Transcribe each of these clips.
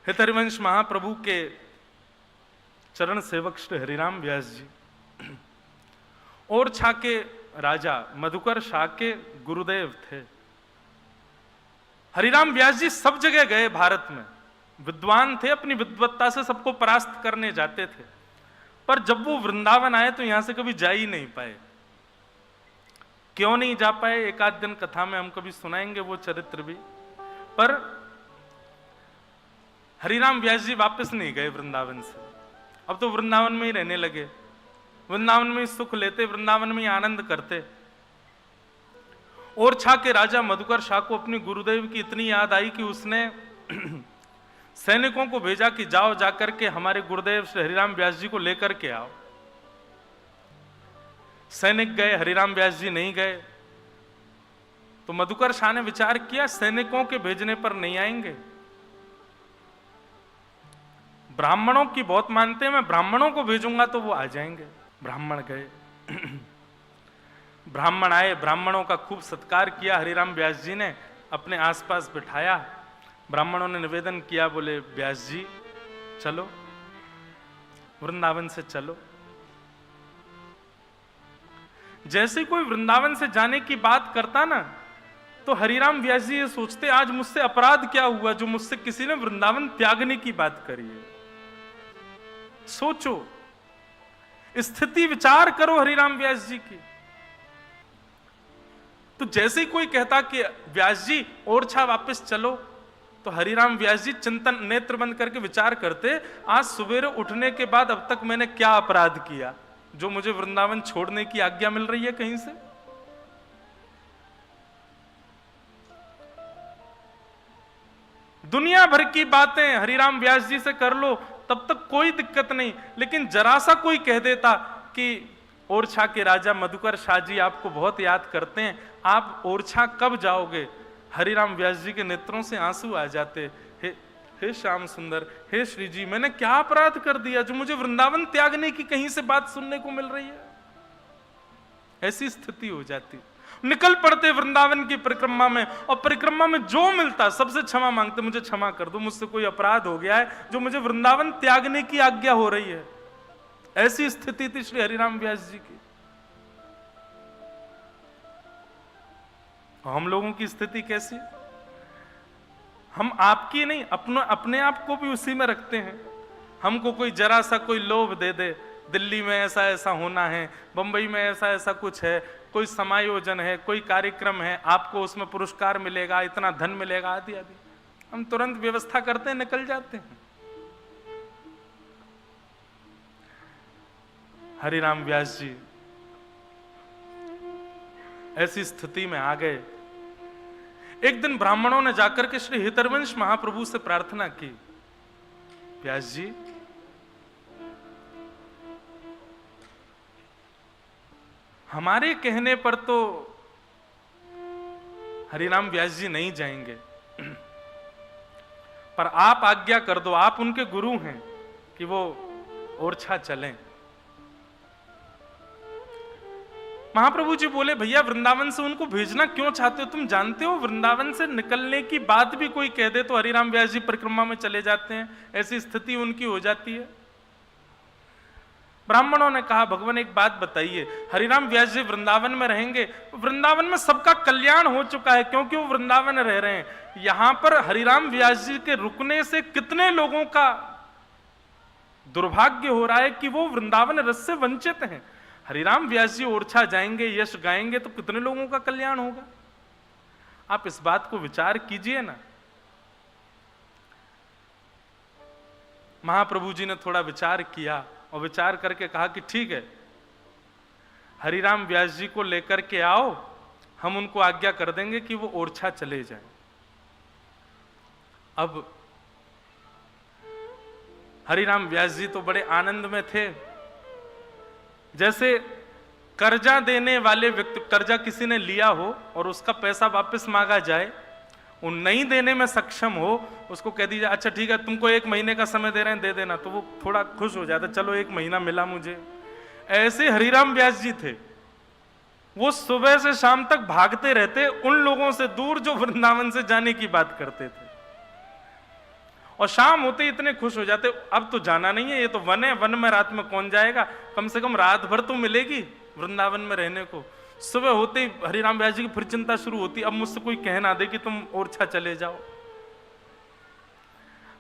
हितहरिवंश महाप्रभु के चरण सेवक श्री हरिराम व्यास जी ओरछा के राजा मधुकर शाह के गुरुदेव थे। हरिराम व्यास जी सब जगह गए, भारत में विद्वान थे, अपनी विद्वत्ता से सबको परास्त करने जाते थे, पर जब वो वृंदावन आए तो यहां से कभी जा ही नहीं पाए। क्यों नहीं जा पाए, एक आध दिन कथा में हम कभी सुनाएंगे वो चरित्र भी। पर हरिराम व्यास जी वापस नहीं गए वृंदावन से, अब तो वृंदावन में ही रहने लगे, वृंदावन में ही सुख लेते, वृंदावन में ही आनंद करते। ओरछा के राजा मधुकर शाह को अपने गुरुदेव की इतनी याद आई कि उसने सैनिकों को भेजा कि जाओ जाकर के हमारे गुरुदेव श्री हरिराम व्यास जी को लेकर के आओ। सैनिक गए, हरिराम व्यास जी नहीं गए। तो मधुकर शाह ने विचार किया सैनिकों के भेजने पर नहीं आएंगे, ब्राह्मणों की बहुत मानते हैं, मैं ब्राह्मणों को भेजूंगा तो वो आ जाएंगे। ब्राह्मण गए, ब्राह्मण आए, ब्राह्मणों का खूब सत्कार किया हरिराम व्यास जी ने, अपने आसपास बिठाया। ब्राह्मणों ने निवेदन किया, बोले व्यास जी चलो वृंदावन से चलो। जैसे कोई वृंदावन से जाने की बात करता ना, तो हरिराम व्यास जी ये सोचते आज मुझसे अपराध क्या हुआ जो मुझसे किसी ने वृंदावन त्यागने की बात करी है। सोचो, स्थिति विचार करो हरिराम व्यास जी की। तो जैसे ही कोई कहता कि व्यास जी ओरछा वापस चलो, तो हरिराम व्यास जी चिंतन नेत्र बंद करके विचार करते, आज सवेरे उठने के बाद अब तक मैंने क्या अपराध किया जो मुझे वृंदावन छोड़ने की आज्ञा मिल रही है कहीं से। दुनिया भर की बातें हरिराम व्यास जी से कर लो तब तक कोई दिक्कत नहीं, लेकिन जरा सा कोई कह देता कि ओरछा के राजा मधुकर शाह जी आपको बहुत याद करते हैं, आप ओरछा कब जाओगे, हरिराम व्यास जी के नेत्रों से आंसू आ जाते। हे श्याम सुंदर, हे श्री जी, मैंने क्या अपराध कर दिया जो मुझे वृंदावन त्यागने की कहीं से बात सुनने को मिल रही है। ऐसी स्थिति हो जाती। निकल पड़ते वृंदावन की परिक्रमा में, और परिक्रमा में जो मिलता सबसे क्षमा मांगते, मुझे क्षमा कर दो, मुझसे कोई अपराध हो गया है जो मुझे वृंदावन त्यागने की आज्ञा हो रही है। ऐसी स्थिति थी श्री हरिराम व्यास जी की। हम लोगों की स्थिति कैसी? हम आपकी नहीं, अपने आप को भी उसी में रखते हैं। हमको कोई जरा सा कोई लोभ दे दे, दिल्ली में ऐसा ऐसा होना है, बंबई में ऐसा ऐसा कुछ है, कोई समायोजन है, कोई कार्यक्रम है, आपको उसमें पुरस्कार मिलेगा, इतना धन मिलेगा, आदि आदि, हम तुरंत व्यवस्था करते हैं, निकल जाते हैं। हरिराम व्यास जी ऐसी स्थिति में आ गए। एक दिन ब्राह्मणों ने जाकर के श्री हितहरिवंश महाप्रभु से प्रार्थना की, व्यास जी हमारे कहने पर तो हरिराम व्यास जी नहीं जाएंगे, पर आप आज्ञा कर दो, आप उनके गुरु हैं, कि वो ओरछा चलें। महाप्रभु जी बोले, भैया वृंदावन से उनको भेजना क्यों चाहते हो? तुम जानते हो वृंदावन से निकलने की बात भी कोई कह दे तो हरिराम व्यास जी परिक्रमा में चले जाते हैं, ऐसी स्थिति उनकी हो जाती है। ब्राह्मणों ने कहा, भगवान एक बात बताइए, हरिराम व्यास जी वृंदावन में रहेंगे, वृंदावन में सबका कल्याण हो चुका है क्योंकि वो वृंदावन रह रहे हैं। यहां पर हरिराम व्यास जी के रुकने से कितने लोगों का दुर्भाग्य हो रहा है कि वो वृंदावन रस से वंचित हैं। हरिराम व्यास जी ओरछा जाएंगे, यश गाएंगे तो कितने लोगों का कल्याण होगा। आप इस बात को विचार कीजिए ना। महाप्रभु जी ने थोड़ा विचार किया और विचार करके कहा कि ठीक है, हरिराम व्यास जी को लेकर के आओ, हम उनको आज्ञा कर देंगे कि वो ओरछा चले जाएं। अब हरिराम व्यास जी तो बड़े आनंद में थे। जैसे कर्जा देने वाले व्यक्ति, कर्जा किसी ने लिया हो और उसका पैसा वापस मांगा जाए, वो नहीं देने में सक्षम हो, उसको कह दीजिए अच्छा ठीक है तुमको 1 महीने का समय दे रहे हैं, दे देना, तो वो थोड़ा खुश हो जाता, चलो 1 महीना मिला मुझे। ऐसे हरिराम व्यास जी थे, वो सुबह से शाम तक भागते रहते उन लोगों से दूर जो वृंदावन से जाने की बात करते थे। और शाम होते ही इतने खुश हो जाते, अब तो जाना नहीं है, ये तो वन है, वन में रात में कौन जाएगा, कम से कम रात भर तो मिलेगी वृंदावन में रहने को। सुबह होते ही हरिराम व्यास जी की फिर चिंता शुरू होती, अब मुझसे कोई कह ना दे कि तुम ओरछा चले जाओ।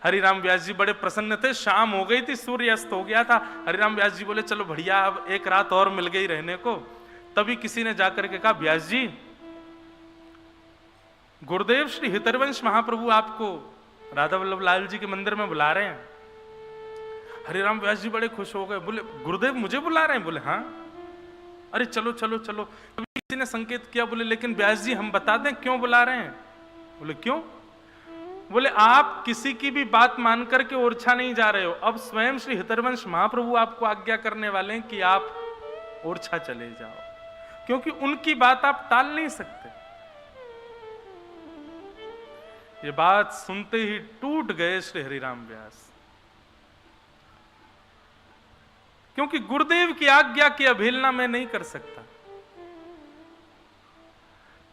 हरिराम व्यास जी बड़े प्रसन्न थे, शाम हो गई थी, सूर्य अस्त हो गया था। हरिराम व्यास जी बोले चलो बढ़िया, अब एक रात और मिल गई रहने को। तभी किसी ने जाकर के कहा, व्यास जी गुरुदेव श्री हितरवंश महाप्रभु आपको राधा वल्लभ लाल जी के मंदिर में बुला रहे हैं। हरिराम व्यास जी बड़े खुश हो गए, बोले गुरुदेव मुझे बुला रहे हैं? बोले हाँ। अरे चलो चलो चलो। तभी किसी ने संकेत किया, बोले लेकिन व्यास जी हम बता दें क्यों बुला रहे हैं? बोले क्यों? बोले आप किसी की भी बात मान करके ओरछा नहीं जा रहे हो, अब स्वयं श्री हितरवंश महाप्रभु आपको आज्ञा करने वाले हैं कि आप ओरछा चले जाओ, क्योंकि उनकी बात आप टाल नहीं सकते। ये बात सुनते ही टूट गए श्री हरिराम व्यास, क्योंकि गुरुदेव की आज्ञा की अवहेलना मैं नहीं कर सकता।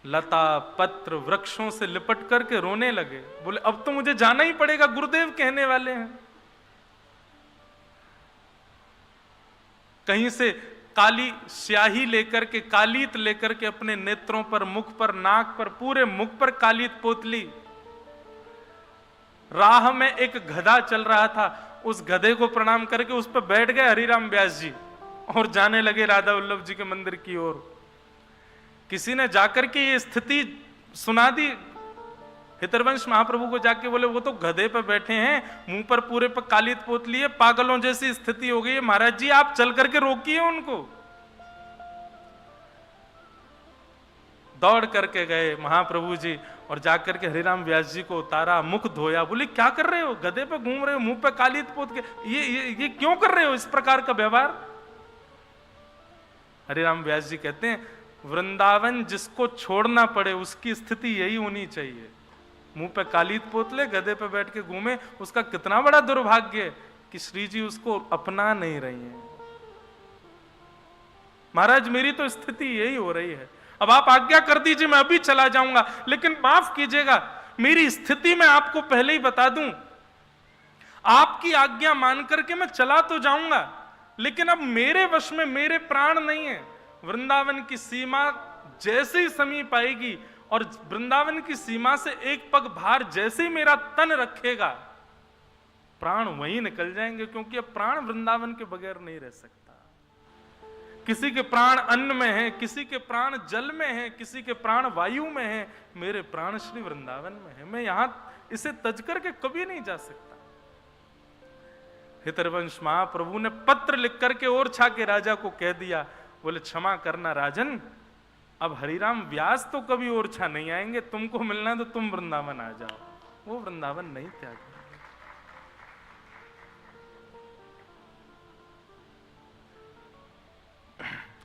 लता पत्र वृक्षों से लिपट करके रोने लगे, बोले अब तो मुझे जाना ही पड़ेगा, गुरुदेव कहने वाले हैं। कहीं से काली स्याही लेकर के, कालीत लेकर के अपने नेत्रों पर, मुख पर, नाक पर, पूरे मुख पर कालीत पोत ली। राह में एक गधा चल रहा था, उस गधे को प्रणाम करके उस पर बैठ गए हरिराम व्यास जी और जाने लगे राधा वल्लभ जी के मंदिर की ओर। किसी ने जाकर के ये स्थिति सुना दी हितरवंश महाप्रभु को, जाके बोले वो तो गधे पर बैठे हैं, मुंह पर पूरे पर कालीत पोत लिए, पागलों जैसी स्थिति हो गई है, महाराज जी आप चल करके रोकिए उनको। दौड़ करके गए महाप्रभु जी और जाकर के हरिराम व्यास जी को उतारा, मुख धोया, बोले क्या कर रहे हो, गधे पे घूम रहे हो, मुंह पे कालीत पोत के, ये क्यों कर रहे हो इस प्रकार का व्यवहार? हरिराम व्यास जी कहते हैं वृंदावन जिसको छोड़ना पड़े उसकी स्थिति यही होनी चाहिए, मुंह पे कालीत पोत ले, गधे पे बैठ के घूमे, उसका कितना बड़ा दुर्भाग्य है कि श्री जी उसको अपना नहीं रही है। महाराज मेरी तो स्थिति यही हो रही है, अब आप आज्ञा कर दीजिए मैं अभी चला जाऊंगा, लेकिन माफ कीजिएगा मेरी स्थिति मैं आपको पहले ही बता दूं, आपकी आज्ञा मान करके मैं चला तो जाऊंगा, लेकिन अब मेरे वश में मेरे प्राण नहीं है। वृंदावन की सीमा जैसे ही समीप आएगी और वृंदावन की सीमा से एक पग बाहर जैसे ही मेरा तन रखेगा, प्राण वहीं निकल जाएंगे, क्योंकि अब प्राण वृंदावन के बगैर नहीं रह सकता। किसी के प्राण अन्न में है, किसी के प्राण जल में है, किसी के प्राण वायु में है, मेरे प्राण श्री वृंदावन में है, मैं यहां इसे तज करके कभी नहीं जा सकता। हितरवंश महाप्रभु ने पत्र लिख करके ओरछा के राजा को कह दिया, बोले क्षमा करना राजन, अब हरिराम व्यास तो कभी ओरछा नहीं आएंगे, तुमको मिलना तो तुम वृंदावन आ जाओ। वो वृंदावन नहीं त्यागेंगे।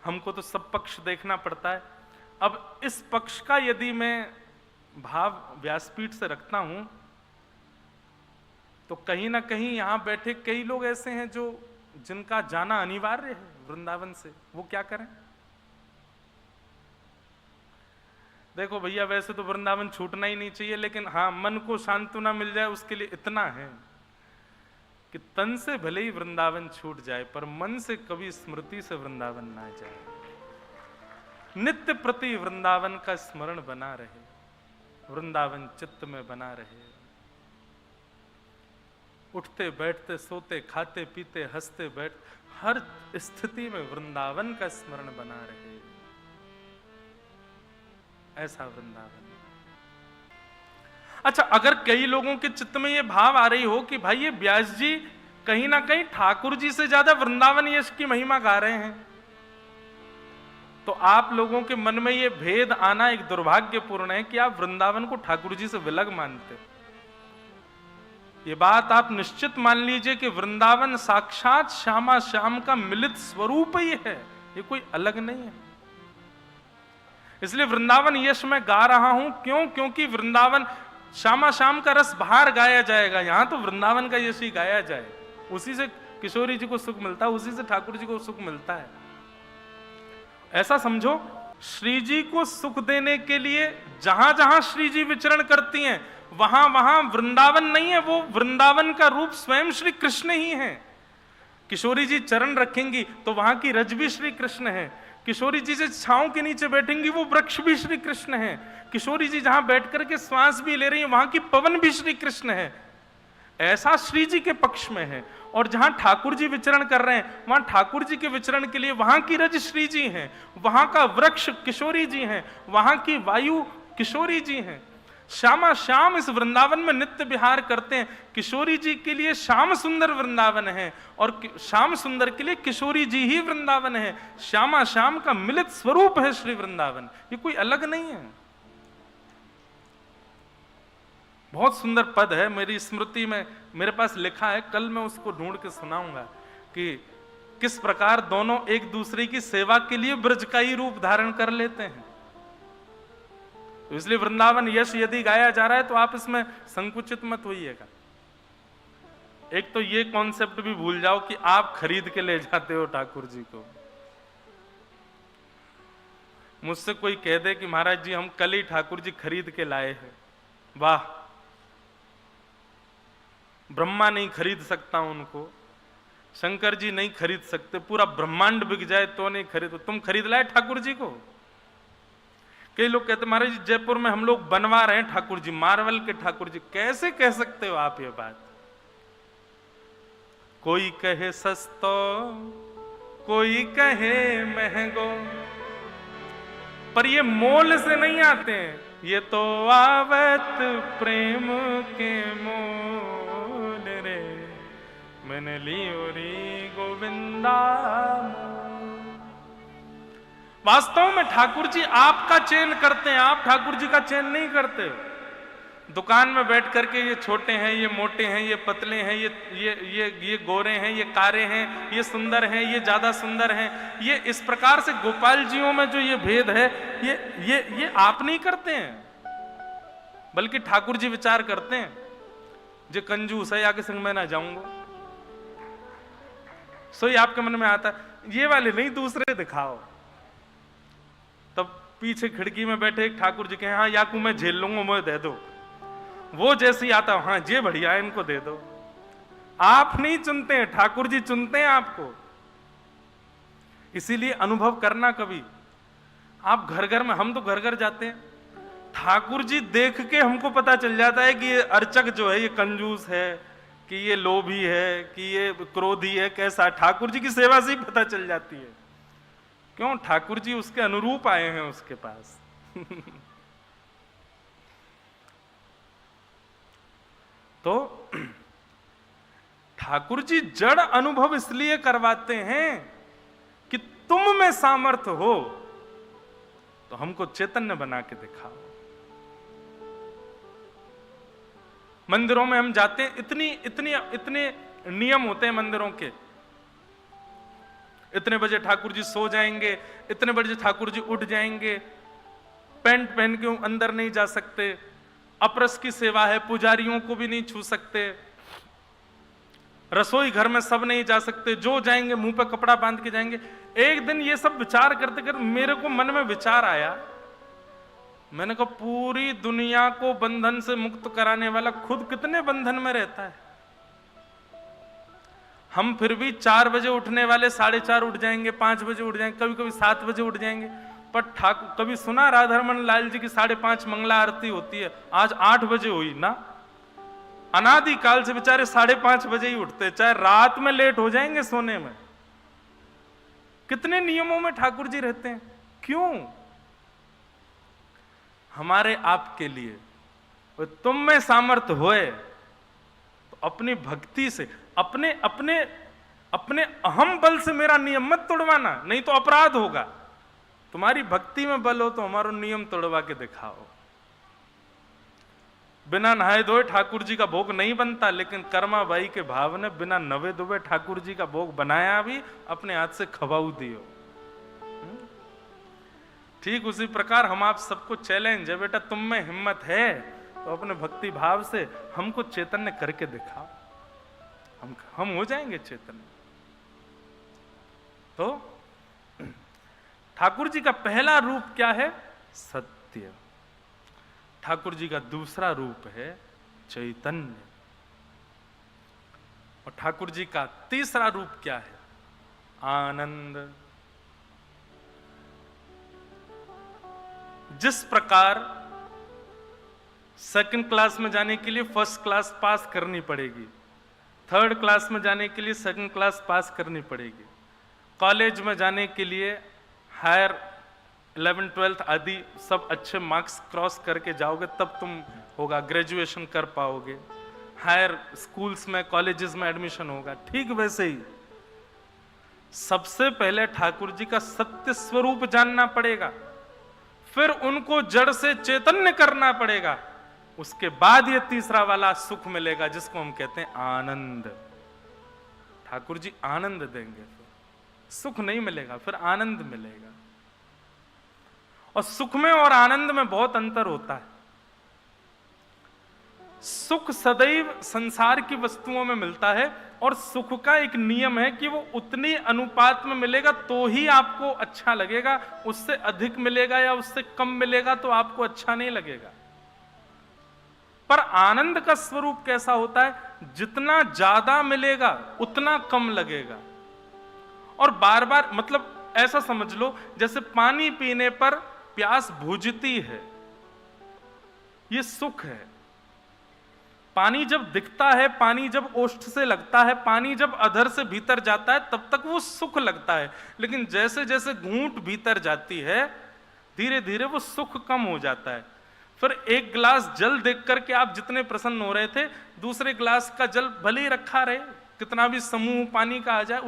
हमको तो सब पक्ष देखना पड़ता है। अब इस पक्ष का यदि मैं भाव व्यासपीठ से रखता हूं तो कहीं ना कहीं यहां बैठे कई लोग ऐसे हैं जो जिनका जाना अनिवार्य है वृंदावन से, वो क्या करें? देखो भैया वैसे तो वृंदावन छूटना ही नहीं चाहिए, लेकिन हाँ मन को सांत्वना मिल जाए उसके लिए इतना है कि तन से भले ही वृंदावन छूट जाए पर मन से कभी स्मृति से वृंदावन ना जाए, नित्य प्रति वृंदावन का स्मरण बना रहे, वृंदावन चित्त में बना रहे, उठते बैठते सोते खाते पीते हंसते बैठ हर स्थिति में वृंदावन का स्मरण बना रहे, ऐसा वृंदावन। अच्छा, अगर कई लोगों के चित्त में यह भाव आ रही हो कि भाई ये व्यास जी कहीं ना कहीं ठाकुर जी से ज्यादा वृंदावन यश की महिमा गा रहे हैं, तो आप लोगों के मन में यह भेद आना एक दुर्भाग्यपूर्ण है कि आप वृंदावन को ठाकुर जी से विलग मानते। ये बात आप निश्चित मान लीजिए कि वृंदावन साक्षात श्यामा श्याम का मिलित स्वरूप ही है, ये कोई अलग नहीं है। इसलिए वृंदावन यश मैं गा रहा हूं, क्यों? क्योंकि वृंदावन श्यामा श्याम का रस बाहर गाया जाएगा, यहां तो वृंदावन का यश ही गाया जाए, उसी से किशोरी जी को सुख मिलता है, उसी से ठाकुर जी को सुख मिलता है। ऐसा समझो, श्री जी को सुख देने के लिए जहां जहां श्री जी विचरण करती हैं वहां वहां वृंदावन नहीं है, वो वृंदावन का रूप स्वयं श्री कृष्ण ही है। किशोरी जी चरण रखेंगी तो वहां की रज भी श्री कृष्ण है। किशोरी जी से छांव के नीचे बैठेंगी वो वृक्ष भी श्री कृष्ण है। किशोरी जी जहां बैठ करके श्वास भी ले रही है वहां की पवन भी श्री कृष्ण है। ऐसा श्री जी के पक्ष में है। और जहां ठाकुर जी विचरण कर रहे हैं वहां ठाकुर जी के विचरण के लिए वहां की रज श्री जी हैं, वहां का वृक्ष किशोरी जी हैं, वहां की वायु किशोरी जी हैं। श्यामा श्याम इस वृंदावन में नित्य विहार करते हैं। किशोरी जी के लिए श्याम सुंदर वृंदावन है और श्याम सुंदर के लिए किशोरी जी ही वृंदावन है। श्यामा श्याम का मिलित स्वरूप है श्री वृंदावन, ये कोई अलग नहीं है। बहुत सुंदर पद है, मेरी स्मृति में मेरे पास लिखा है, कल मैं उसको ढूंढ के सुनाऊंगा कि किस प्रकार दोनों एक दूसरे की सेवा के लिए ब्रज का ही रूप धारण कर लेते हैं। तो इसलिए वृंदावन यश यदि गाया जा रहा है तो आप इसमें संकुचित मत होइएगा। एक तो ये कॉन्सेप्ट भी भूल जाओ कि आप खरीद के ले जाते हो ठाकुर जी को। मुझसे कोई कह दे कि महाराज जी हम कल ही ठाकुर जी खरीद के लाए हैं, वाह, ब्रह्मा नहीं खरीद सकता उनको, शंकर जी नहीं खरीद सकते, पूरा ब्रह्मांड बिक जाए तो नहीं खरीद, तुम खरीद लाए ठाकुर जी को। कई लोग कहते महाराज जी जयपुर में हम लोग बनवा रहे हैं ठाकुर जी, मार्वल के ठाकुर जी। कैसे कह सकते हो आप ये बात? कोई कहे सस्तो कोई कहे महंगो, पर ये मोल से नहीं आते हैं, ये तो आवत प्रेम के मोल रे, मैंने लियो रे गोविंदा। वास्तव में ठाकुर जी आपका चयन करते हैं, आप ठाकुर जी का चयन नहीं करते। दुकान में बैठ करके ये छोटे हैं, ये मोटे हैं, ये पतले हैं, ये गोरे हैं, ये कारे हैं, ये सुंदर हैं, ये ज्यादा सुंदर हैं, ये इस प्रकार से गोपाल जियों में जो ये भेद है ये आप नहीं करते हैं, बल्कि ठाकुर जी विचार करते हैं। जो कंजूस है आगे संग मैं ना जाऊंगा, सोई आपके मन में आता है ये वाले नहीं दूसरे दिखाओ। तब पीछे खिड़की में बैठे एक ठाकुर जी के हाँ याकू मैं झेल लूंगा, मुझे दे दो। वो जैसे ही आता हाँ ये बढ़िया है इनको दे दो। आप नहीं चुनते हैं, ठाकुर जी चुनते हैं आपको। इसीलिए अनुभव करना कभी आप घर घर में, हम तो घर घर जाते हैं, ठाकुर जी देख के हमको पता चल जाता है कि ये अर्चक जो है ये कंजूस है, कि ये लोभी है, कि ये क्रोधी है, कैसा। ठाकुर जी की सेवा से ही पता चल जाती है। क्यों? ठाकुर जी उसके अनुरूप आए हैं उसके पास। तो ठाकुर जी जड़ अनुभव इसलिए करवाते हैं कि तुम में सामर्थ्य हो तो हमको चैतन्य बना के दिखाओ। मंदिरों में हम जाते हैं, इतने नियम होते हैं मंदिरों के। इतने बजे ठाकुर जी सो जाएंगे, इतने बजे ठाकुर जी उठ जाएंगे, पैंट पहन के अंदर नहीं जा सकते, अपरस की सेवा है, पुजारियों को भी नहीं छू सकते, रसोई घर में सब नहीं जा सकते, जो जाएंगे मुंह पे कपड़ा बांध के जाएंगे। एक दिन ये सब विचार करते करते मेरे को मन में विचार आया, मैंने कहा पूरी दुनिया को बंधन से मुक्त कराने वाला खुद कितने बंधन में रहता है। हम फिर भी 4 बजे उठने वाले 4:30 उठ जाएंगे, 5 बजे उठ जाएंगे, कभी कभी 7 बजे उठ जाएंगे। पर ठाकुर कभी सुना राधारमण लाल जी की 5:30 मंगला आरती होती है, आज 8 बजे हुई ना। अनादि काल से बेचारे 5:30 बजे ही उठते, चाहे रात में लेट हो जाएंगे सोने में। कितने नियमों में ठाकुर जी रहते हैं। क्यों? हमारे आपके लिए। तुम में सामर्थ्य होए तो अपनी भक्ति से, अपने अपने अपने अहम बल से मेरा नियम मत तोड़वाना, नहीं तो अपराध होगा। तुम्हारी भक्ति में बल हो तो हमारा नियम तोड़वा के दिखाओ। बिना नहाए धोए ठाकुर जी का भोग नहीं बनता, लेकिन कर्मा बाई के भाव ने बिना नवे धोए ठाकुर जी का भोग बनाया भी, अपने हाथ से खवाऊ दियो। ठीक उसी प्रकार हम आप सबको चैलेंज है, बेटा तुम में हिम्मत है तो अपने भक्ति भाव से हमको चैतन्य करके दिखाओ, हम हो जाएंगे चैतन्य। तो ठाकुर जी का पहला रूप क्या है? सत्य। ठाकुर जी का दूसरा रूप है चैतन्य। और ठाकुर जी का तीसरा रूप क्या है? आनंद। जिस प्रकार सेकंड क्लास में जाने के लिए फर्स्ट क्लास पास करनी पड़ेगी, थर्ड क्लास में जाने के लिए सेकंड क्लास पास करनी पड़ेगी, कॉलेज में जाने के लिए हायर 11th 12th आदि सब अच्छे मार्क्स क्रॉस करके जाओगे तब तुम होगा ग्रेजुएशन कर पाओगे, हायर स्कूल्स में कॉलेजेस में एडमिशन होगा। ठीक वैसे ही सबसे पहले ठाकुर जी का सत्य स्वरूप जानना पड़ेगा, फिर उनको जड़ से चैतन्य करना पड़ेगा, उसके बाद ये तीसरा वाला सुख मिलेगा जिसको हम कहते हैं आनंद। ठाकुर जी आनंद देंगे, फिर सुख नहीं मिलेगा, फिर आनंद मिलेगा। और सुख में और आनंद में बहुत अंतर होता है। सुख सदैव संसार की वस्तुओं में मिलता है और सुख का एक नियम है कि वो उतनी अनुपात में मिलेगा तो ही आपको अच्छा लगेगा, उससे अधिक मिलेगा या उससे कम मिलेगा तो आपको अच्छा नहीं लगेगा। पर आनंद का स्वरूप कैसा होता है? जितना ज्यादा मिलेगा उतना कम लगेगा। और बार बार, मतलब ऐसा समझ लो जैसे पानी पीने पर प्यास बुझती है, ये सुख है। पानी जब दिखता है, पानी जब ओष्ठ से लगता है, पानी जब अधर से भीतर जाता है तब तक वो सुख लगता है, लेकिन जैसे जैसे घूंट भीतर जाती है धीरे धीरे वो सुख कम हो जाता है। फिर एक गिलास जल देख करके आप जितने प्रसन्न हो रहे थे, दूसरे गिलास का जल भले ही रखा रहे, कितना भी समूह पानी का आ जाए,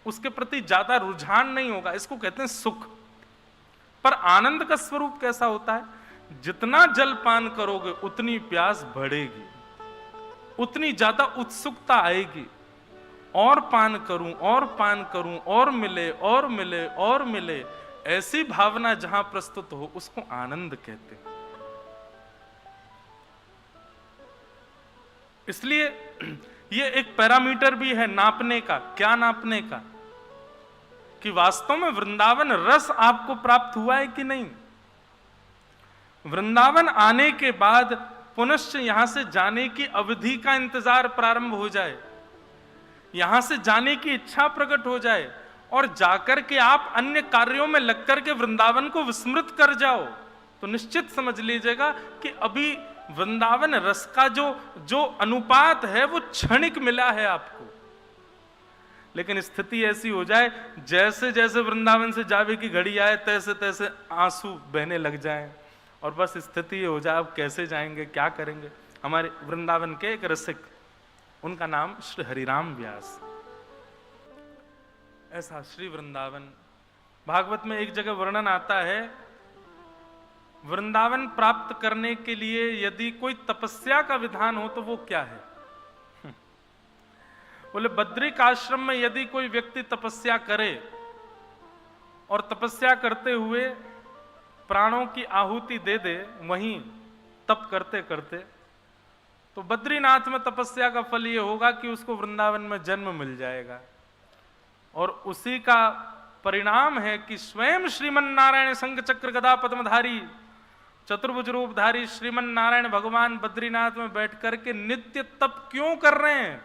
उसके प्रति ज्यादा रुझान नहीं होगा। इसको कहते हैं सुख। पर आनंद का स्वरूप कैसा होता है? जितना जल पान करोगे उतनी प्यास बढ़ेगी, उतनी ज्यादा उत्सुकता आएगी, और पान करूं और पान करूं, और मिले और मिले और मिले, ऐसी भावना जहां प्रस्तुत हो उसको आनंद कहते हैं। इसलिए ये एक पैरामीटर भी है नापने का। क्या नापने का? कि वास्तव में वृंदावन रस आपको प्राप्त हुआ है कि नहीं। वृंदावन आने के बाद पुनश्च यहां से जाने की अवधि का इंतजार प्रारंभ हो जाए, यहां से जाने की इच्छा प्रकट हो जाए, और जाकर के आप अन्य कार्यों में लगकर के वृंदावन को विस्मृत कर जाओ, तो निश्चित समझ लीजिएगा कि अभी वृंदावन रस का जो अनुपात है वो क्षणिक मिला है आपको। लेकिन स्थिति ऐसी हो जाए जैसे जैसे वृंदावन से जावे की घड़ी आए तैसे तैसे आंसू बहने लग जाएं, और बस स्थिति ये हो जाए अब कैसे जाएंगे, क्या करेंगे। हमारे वृंदावन के एक रसिक, उनका नाम श्री हरिराम व्यास। ऐसा श्री वृंदावन, भागवत में एक जगह वर्णन आता है, वृंदावन प्राप्त करने के लिए यदि कोई तपस्या का विधान हो तो वो क्या है? बोले बद्रिक आश्रम में यदि कोई व्यक्ति तपस्या करे और तपस्या करते हुए प्राणों की आहुति दे दे वहीं तप करते करते, तो बद्रीनाथ में तपस्या का फल ये होगा कि उसको वृंदावन में जन्म मिल जाएगा। और उसी का परिणाम है कि स्वयं श्रीमन नारायण शंख चक्र गदा पद्मधारी चतुर्भुज रूपधारी श्रीमन नारायण भगवान बद्रीनाथ में बैठ करके नित्य तप क्यों कर रहे हैं?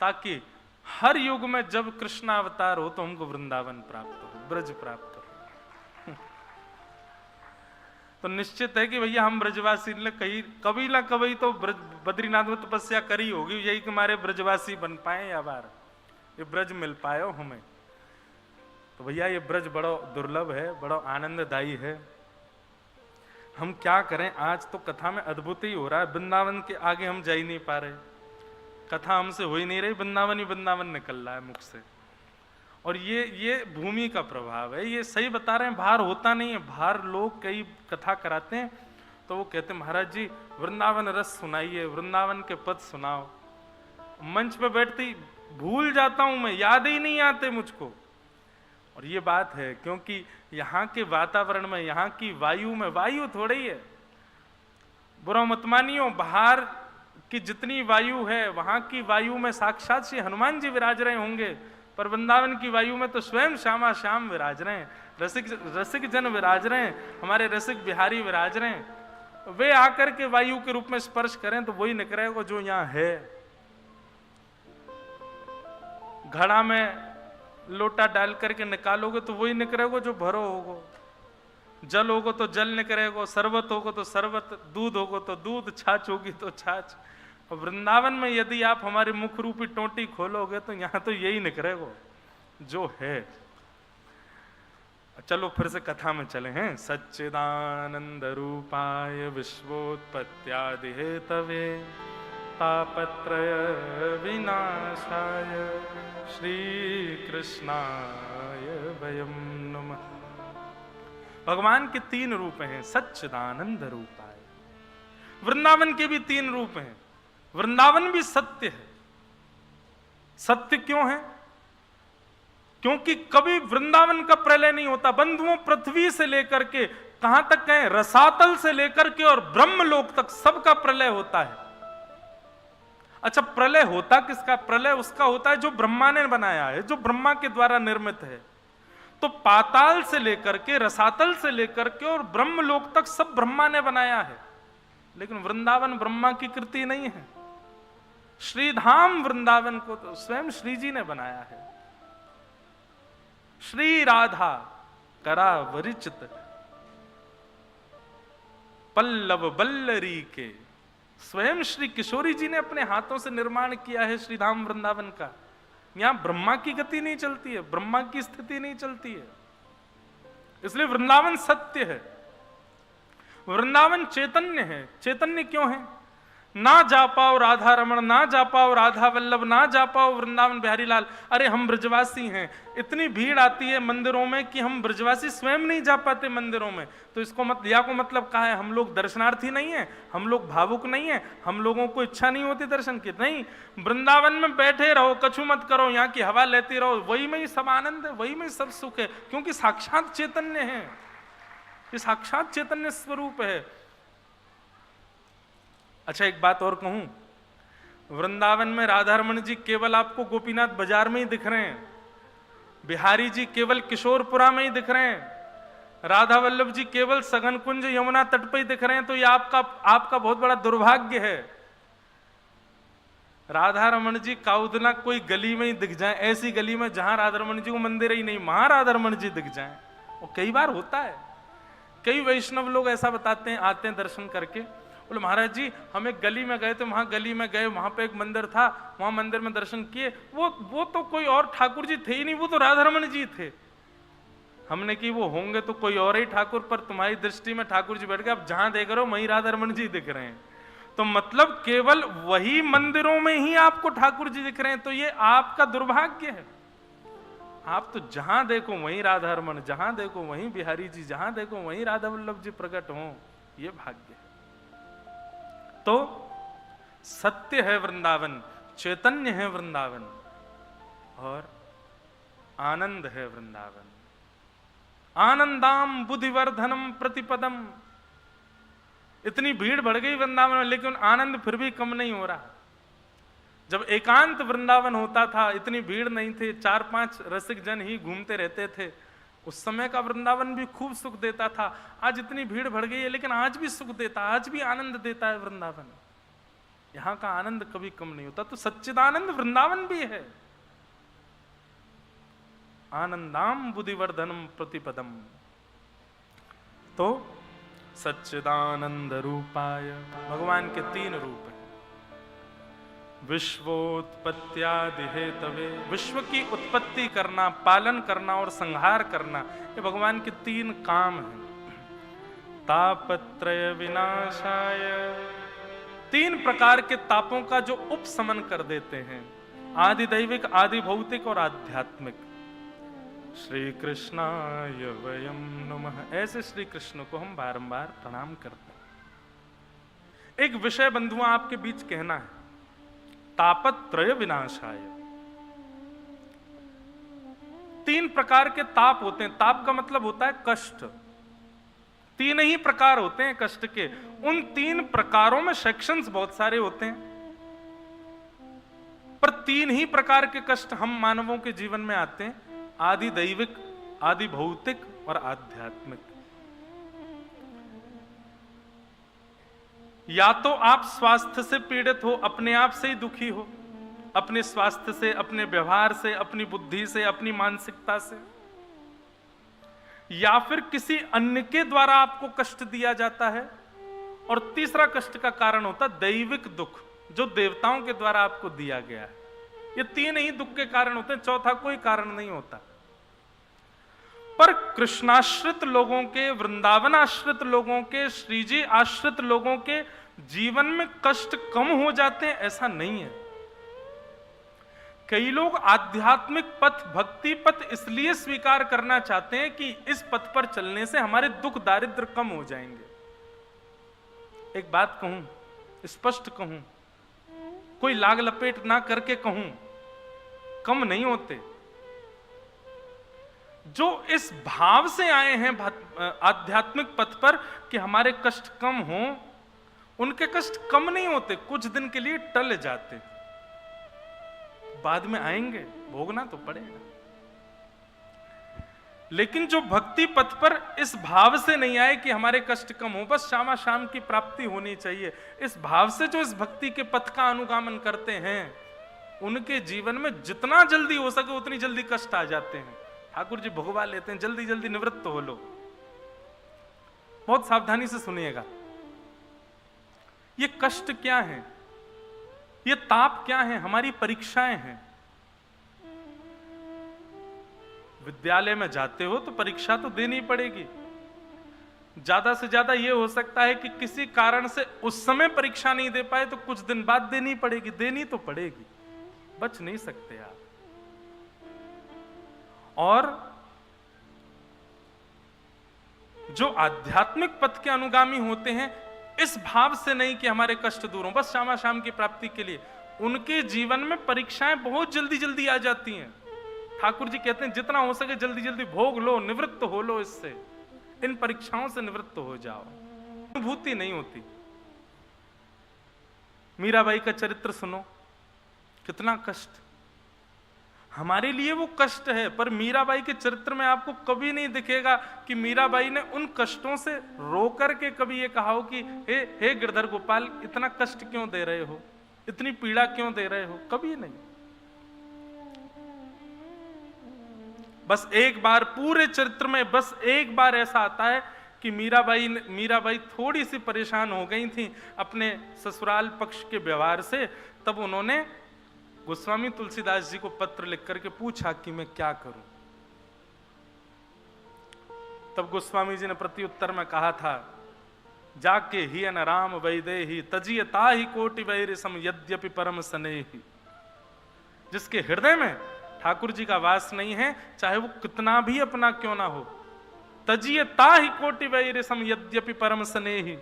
ताकि हर युग में जब कृष्णावतार हो तो हमको वृंदावन प्राप्त हो, ब्रज प्राप्त हो। तो निश्चित है कि भैया हम ब्रजवासी ने कभी ना कभी तो बद्रीनाथ में तपस्या करी होगी, यही कि हमारे ब्रजवासी बन पाए या बार ये ब्रज मिल पाए हो हमें। तो भैया ये ब्रज बड़ा दुर्लभ है, बड़ा आनंददायी है। हम क्या करें, आज तो कथा में अद्भुत ही हो रहा है, वृंदावन के आगे हम जा ही नहीं पा रहे, कथा हमसे हो ही नहीं रही, वृंदावन ही वृंदावन निकल रहा है मुख से। और ये भूमि का प्रभाव है, ये सही बता रहे हैं, भार होता नहीं है। भार लोग कई कथा कराते हैं तो वो कहते हैं महाराज जी वृंदावन रस सुनाइए, वृंदावन के पद सुनाओ। मंच पे बैठती भूल जाता हूं मैं, याद ही नहीं आते मुझको। और ये बात है क्योंकि यहाँ के वातावरण में, यहाँ की वायु में, वायु थोड़ी है, बुरा मत मानियो, बाहर की जितनी वायु है वहां की वायु में साक्षात श्री हनुमान जी विराज रहे होंगे, पर वृंदावन की वायु में तो स्वयं श्यामा श्याम विराज रहे हैं, रसिक जन विराज रहे हैं, हमारे रसिक बिहारी विराज रहे हैं। वे आकर के वायु के रूप में स्पर्श करें तो वही निकलेगा जो यहां है। घड़ा में लोटा डाल करके निकालोगे तो वही निकलेगा जो भरो होगा। जल होगा तो जल निकलेगा, शरबत होगा तो शरबत, दूध होगा तो दूध, छाछ होगी तो छाछ। और वृंदावन में यदि आप हमारे मुख रूपी टोटी खोलोगे तो यहां तो यही निकलेगा जो है। चलो फिर से कथा में चले हैं। सच्चिदानंद रूपाय विश्वोत्पत्त्यादि हेतवे तापत्रय विनाशाय श्री कृष्णाय वयं नमः। भगवान के 3 रूप हैं। सच्चिदानंद रूपाय, वृंदावन के भी 3 रूप हैं। वृंदावन भी सत्य है। सत्य क्यों है? क्योंकि कभी वृंदावन का प्रलय नहीं होता। बंधुओं, पृथ्वी से लेकर के कहां तक कहें, रसातल से लेकर के और ब्रह्मलोक तक सबका प्रलय होता है। अच्छा, प्रलय होता किसका? प्रलय उसका होता है जो ब्रह्मा ने बनाया है, जो ब्रह्मा के द्वारा निर्मित है। तो पाताल से लेकर के, रसातल से लेकर के और ब्रह्मलोक तक सब ब्रह्मा ने बनाया है। लेकिन वृंदावन ब्रह्मा की कृति नहीं है। श्रीधाम वृंदावन को तो स्वयं श्री जी ने बनाया है। श्री राधा करा वरिचित पल्लव बल्लरी के, स्वयं श्री किशोरी जी ने अपने हाथों से निर्माण किया है श्रीधाम वृंदावन का। यहां ब्रह्मा की गति नहीं चलती है, ब्रह्मा की स्थिति नहीं चलती है। इसलिए वृंदावन सत्य है, वृंदावन चैतन्य है। चैतन्य क्यों है? ना जा पाओ राधा रमण, ना जा पाओ राधा वल्लभ, ना जा पाओ वृंदावन बिहारी लाल। अरे हम ब्रजवासी हैं, इतनी भीड़ आती है मंदिरों में कि हम ब्रजवासी स्वयं नहीं जा पाते मंदिरों में। तो इसको मतलब कहा है, हम लोग दर्शनार्थी नहीं है, हम लोग भावुक नहीं है, हम लोगों को इच्छा नहीं होती दर्शन की। नहीं, वृंदावन में बैठे रहो, कछु मत करो, यहाँ की हवा लेती रहो, वही में ही सब आनंद है, वही में सब सुख है। क्योंकि साक्षात चैतन्य है, ये साक्षात चैतन्य स्वरूप है। अच्छा, एक बात और कहूं, वृंदावन में राधा रमण जी केवल आपको गोपीनाथ बाजार में ही दिख रहे हैं, बिहारी जी केवल किशोरपुरा में ही दिख रहे हैं, राधा वल्लभ जी केवल सघन कुंज यमुना तट पर ही दिख रहे हैं। तो ये आपका बहुत बड़ा दुर्भाग्य है। राधा रमण जी काउदना कोई गली में ही दिख जाए, ऐसी गली में जहां राधा रमण जी को मंदिर ही नहीं, वहां राधा रमण जी दिख जाए। और कई बार होता है, कई वैष्णव लोग ऐसा बताते हैं, आते हैं दर्शन करके, बोले महाराज जी हम एक गली में गए थे, वहां गली में गए, वहां पे एक मंदिर था, वहां मंदिर में दर्शन किए, वो तो कोई और ठाकुर जी थे ही नहीं, वो तो राधा रमण जी थे। हमने कि वो होंगे तो कोई और ही ठाकुर, पर तुम्हारी दृष्टि में ठाकुर जी बैठ गए, अब जहां देख रहे हो वहीं राधा रमण जी दिख रहे हैं। तो मतलब केवल वही मंदिरों में ही आपको ठाकुर जी दिख रहे हैं, तो ये आपका दुर्भाग्य है। आप तो जहां देखो वहीं राधा रमण, जहां देखो वहीं बिहारी जी, जहां देखो वहीं राधा वल्लभ जी प्रकट हों, ये भाग्य है। तो सत्य है वृंदावन, चैतन्य है वृंदावन, और आनंद है वृंदावन। आनंदाम बुद्धिवर्धनम प्रतिपदम। इतनी भीड़ बढ़ गई वृंदावन में, लेकिन आनंद फिर भी कम नहीं हो रहा। जब एकांत वृंदावन होता था, इतनी भीड़ नहीं थी, 4-5 रसिक जन ही घूमते रहते थे, उस समय का वृंदावन भी खूब सुख देता था। आज इतनी भीड़ बढ़ गई है, लेकिन आज भी सुख देता, आज भी आनंद देता है वृंदावन। यहां का आनंद कभी कम नहीं होता। तो सच्चिदानंद वृंदावन भी है। आनंदाम बुद्धिवर्धनम प्रतिपदम। तो सच्चिदानंद रूपाय, भगवान के 3 रूप हैं। विश्वोत्पत्त्यादि हेतवे, विश्व की उत्पत्ति करना, पालन करना और संहार करना, ये भगवान के 3 काम हैं। तापत्रय विनाशाय, 3 प्रकार के तापों का जो उपशमन कर देते हैं, आदि दैविक, आदि भौतिक और आध्यात्मिक। श्री कृष्णाय वयं नमः। ऐसे श्री कृष्ण को हम बारंबार प्रणाम करते हैं। एक विषय बंधुआ आपके बीच कहना है, तापत्रय विनाशाय। 3 प्रकार के ताप होते हैं। ताप का मतलब होता है कष्ट। 3 ही प्रकार होते हैं कष्ट के। उन 3 प्रकारों में सेक्शंस बहुत सारे होते हैं, पर 3 ही प्रकार के कष्ट हम मानवों के जीवन में आते हैं, आदि दैविक, आदि भौतिक और आध्यात्मिक। या तो आप स्वास्थ्य से पीड़ित हो, अपने आप से ही दुखी हो, अपने स्वास्थ्य से, अपने व्यवहार से, अपनी बुद्धि से, अपनी मानसिकता से, या फिर किसी अन्य के द्वारा आपको कष्ट दिया जाता है, और तीसरा कष्ट का कारण होता है दैविक दुख, जो देवताओं के द्वारा आपको दिया गया है। ये तीन ही दुख के कारण होते हैं, चौथा कोई कारण नहीं होता। पर कृष्णाश्रित लोगों के, वृंदावन आश्रित लोगों के, श्रीजी आश्रित लोगों के जीवन में कष्ट कम हो जाते हैं, ऐसा नहीं है। कई लोग आध्यात्मिक पथ, भक्ति पथ इसलिए स्वीकार करना चाहते हैं कि इस पथ पर चलने से हमारे दुख दारिद्र कम हो जाएंगे। एक बात कहूं, स्पष्ट कहूं, कोई लाग लपेट ना करके कहूं, कम नहीं होते। जो इस भाव से आए हैं आध्यात्मिक पथ पर कि हमारे कष्ट कम हो, उनके कष्ट कम नहीं होते, कुछ दिन के लिए टल जाते, बाद में आएंगे, भोगना तो पड़ेगा। लेकिन जो भक्ति पथ पर इस भाव से नहीं आए कि हमारे कष्ट कम हो, बस शामा शाम की प्राप्ति होनी चाहिए, इस भाव से जो इस भक्ति के पथ का अनुगामन करते हैं, उनके जीवन में जितना जल्दी हो सके उतनी जल्दी कष्ट आ जाते हैं। ठाकुर जी भुगवा लेते हैं, जल्दी जल्दी निवृत्त हो लो। बहुत सावधानी से सुनिएगा, ये कष्ट क्या है, ये ताप क्या है? हमारी परीक्षाएं हैं। विद्यालय में जाते हो तो परीक्षा तो देनी पड़ेगी। ज्यादा से ज्यादा यह हो सकता है कि किसी कारण से उस समय परीक्षा नहीं दे पाए तो कुछ दिन बाद देनी पड़ेगी, देनी तो पड़ेगी, बच नहीं सकते आप। और जो आध्यात्मिक पथ के अनुगामी होते हैं, इस भाव से नहीं कि हमारे कष्ट दूर हो, बस शामा शाम की प्राप्ति के लिए, उनके जीवन में परीक्षाएं बहुत जल्दी जल्दी आ जाती हैं। ठाकुर जी कहते हैं जितना हो सके जल्दी जल्दी भोग लो, निवृत्त हो लो, इससे, इन परीक्षाओं से निवृत्त हो जाओ। अनुभूति नहीं होती। मीराबाई का चरित्र सुनो, कितना कष्ट, हमारे लिए वो कष्ट है, पर मीराबाई के चरित्र में आपको कभी नहीं दिखेगा कि मीराबाई ने उन कष्टों से रो करके कभी ये कहा हो कि हे गिरधर गोपाल, इतना कष्ट क्यों दे रहे हो, इतनी पीड़ा क्यों दे रहे हो, कभी नहीं। बस एक बार पूरे चरित्र में बस एक बार ऐसा आता है कि मीराबाई थोड़ी सी परेशान हो गई थी अपने ससुराल पक्ष के व्यवहार से, तब उन्होंने गोस्वामी तुलसीदास जी को पत्र लिख करके पूछा कि मैं क्या करूं। तब गोस्वामी जी ने प्रत्युत्तर में कहा था, जाके ही अन राम वैदेही तजियता ही कोटि वैर सम यद्यपि परम स्नेही। जिसके हृदय में ठाकुर जी का वास नहीं है, चाहे वो कितना भी अपना क्यों ना हो, तजियता ही कोटि वैर सम यद्यपि परम स्नेही,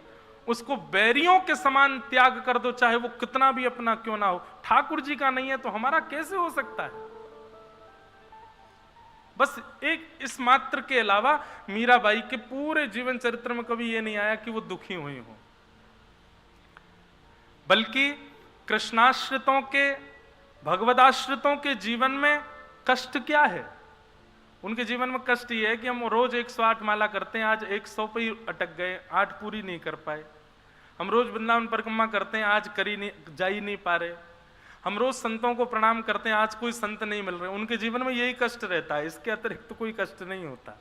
उसको बैरियों के समान त्याग कर दो, चाहे वो कितना भी अपना क्यों ना हो। ठाकुर जी का नहीं है तो हमारा कैसे हो सकता है? बस एक इस मात्र के अलावा मीराबाई के पूरे जीवन चरित्र में कभी यह नहीं आया कि वो दुखी हुई हो। बल्कि कृष्णाश्रितों के, भगवदाश्रितों के जीवन में कष्ट क्या है? उनके जीवन में कष्ट ये है कि हम रोज 108 माला करते हैं, आज 100 पे ही अटक गए, 8 पूरी नहीं कर पाए। हम रोज वृंदावन परिक्रमा करते हैं, आज जा ही नहीं पा रहे। हम रोज संतों को प्रणाम करते हैं, आज कोई संत नहीं मिल रहे। उनके जीवन में यही कष्ट रहता है, इसके अतिरिक्त तो कोई कष्ट नहीं होता।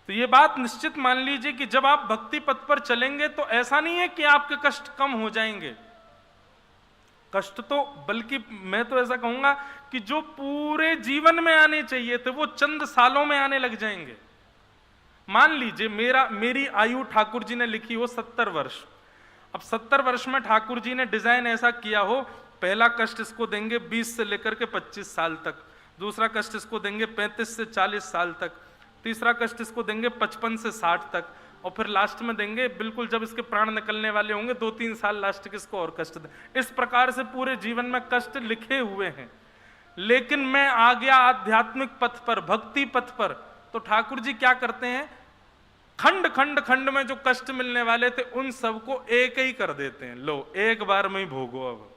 तो ये बात निश्चित मान लीजिए कि जब आप भक्ति पथ पर चलेंगे तो ऐसा नहीं है कि आपके कष्ट कम हो जाएंगे। कष्ट तो, बल्कि मैं तो ऐसा कहूंगा कि जो पूरे जीवन में आने चाहिए थे वो चंद सालों में आने लग जाएंगे। मान लीजिए मेरी आयु ठाकुर जी ने लिखी हो 70 वर्ष। अब 70 वर्ष में ठाकुर जी ने डिजाइन ऐसा किया हो, पहला कष्ट इसको देंगे 20 से लेकर के 25 साल तक, दूसरा कष्ट इसको देंगे 35 से 40 साल तक, तीसरा कष्ट इसको देंगे 55 से 60 तक, और फिर लास्ट में देंगे बिल्कुल जब इसके प्राण निकलने वाले होंगे 2-3 साल लास्ट किसको और कष्ट दें। इस प्रकार से पूरे जीवन में कष्ट लिखे हुए हैं। लेकिन मैं आ गया आध्यात्मिक पथ पर, भक्ति पथ पर, तो ठाकुर जी क्या करते हैं, खंड खंड खंड में जो कष्ट मिलने वाले थे उन सबको एक ही कर देते हैं, लो एक बार में ही भोगो।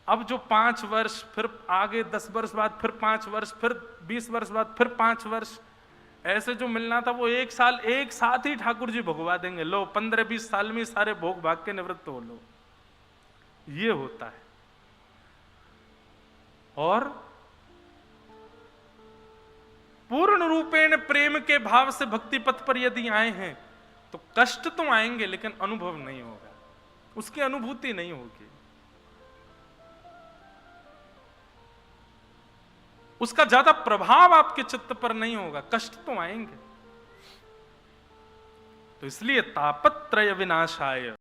अब जो 5 वर्ष, फिर आगे 10 वर्ष बाद, फिर 5 वर्ष, फिर 20 वर्ष बाद, फिर 5 वर्ष, ऐसे जो मिलना था वो एक साल एक साथ ही ठाकुर जी भगवा देंगे, लो 15-20 साल में सारे भोग भाग के निवृत्त हो लो। ये होता है। और पूर्ण रूपेण प्रेम के भाव से भक्ति पथ पर यदि आए हैं तो कष्ट तो आएंगे लेकिन अनुभव नहीं होगा, उसकी अनुभूति नहीं होगी, उसका ज्यादा प्रभाव आपके चित्त पर नहीं होगा, कष्ट तो आएंगे। तो इसलिए तापत्रय विनाशाय